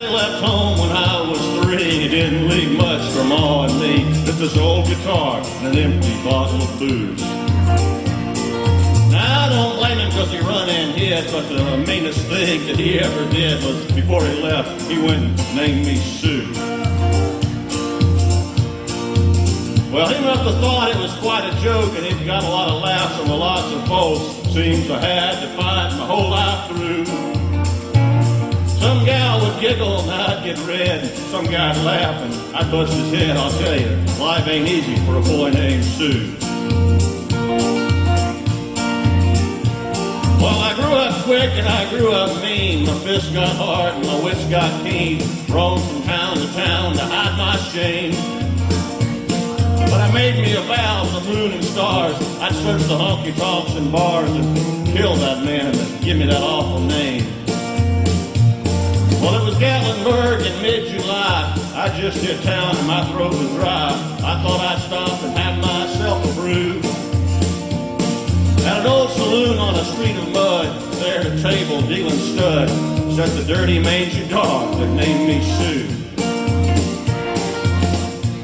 I left home when I was 3. He didn't leave much for Ma and me. Just this old guitar and an empty bottle of booze. Now I don't blame him because he run and hid, but the meanest thing that he ever did was before he left, he went and named me Sue. Well, he must have thought it was quite a joke, and he'd got a lot of laughs from lots of folks. Seems I had to fight my whole life through. Some gal would giggle and I'd get red. Some guy'd laugh and I'd bust his head. I'll tell you, life ain't easy for a boy named Sue. Well, I grew up quick and I grew up mean. My fists got hard and my wits got keen. Roamed from town to town to hide my shame. But I made me a vow to the moon and stars. I'd search the honky-tonks and bars and kill that man that give me that awful name. Well, it was Gatlinburg in mid-July. I just hit town and my throat was dry. I thought I'd stop and have myself a brew. At an old saloon on a street of mud, there at a table dealing stud, sat the dirty mangy dog that named me Sue.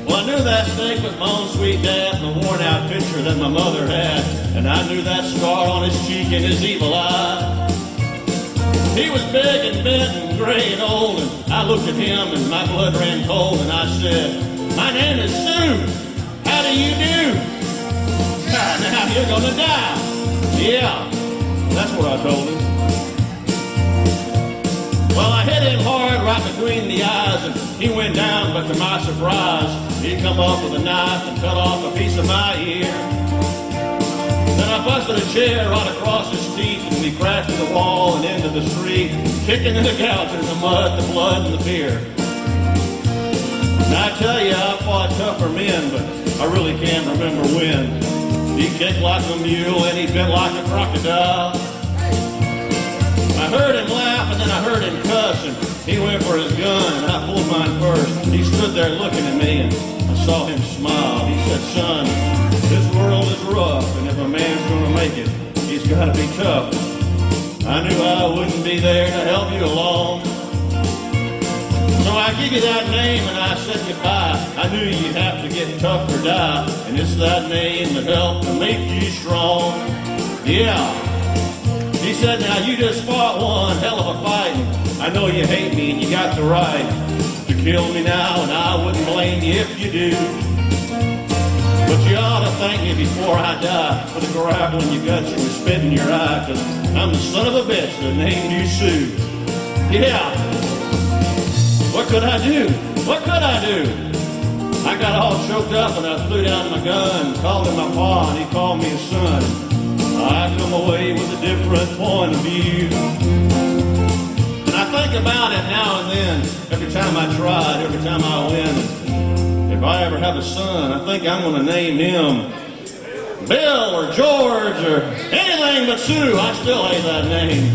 Well, I knew that steak was my own sweet dad and the worn-out picture that my mother had, and I knew that scar on his cheek and his evil eye. He was big and bent and gray and old, and I looked at him and my blood ran cold, and I said, "My name is Sue. How do you do?" "Now you're gonna die." "Yeah," that's what I told him. Well, I hit him hard right between the eyes, and he went down, but to my surprise, he come up with a knife and cut off a piece of my ear. Then I busted a chair right across his teeth, and we crashed to the wall and into the street, kicking in the couch in the mud, the blood, and the beer. Now I tell you, I fought tougher men, but I really can't remember when. He kicked like a mule and he bit like a crocodile. I heard him laugh and then I heard him cuss, and he went for his gun and I pulled mine first. He stood there looking at me and I saw him smile. He said, "Son, this world is rough, and if a man's gonna make it, he's gotta be tough." I knew I wouldn't be there to help you along, so I give you that name and I said goodbye. I knew you'd have to get tough or die, and it's that name that helped to make you strong. Yeah. He said, "Now you just fought one hell of a fight, and I know you hate me and you got the right to kill me now, and I wouldn't blame you if you do. But you ought to thank me before I die for the gravel in your guts and the spit in your eye, 'cause I'm the son of a bitch that named you Sue." Yeah. What could I do? What could I do? I got all choked up and I threw down my gun, called him my pa, and he called me his son. I come away with a different point of view, and I think about it now and then. Every time I try it, every time I win. If I ever have a son, I think I'm going to name him Bill or George or anything but Sue. I still hate that name.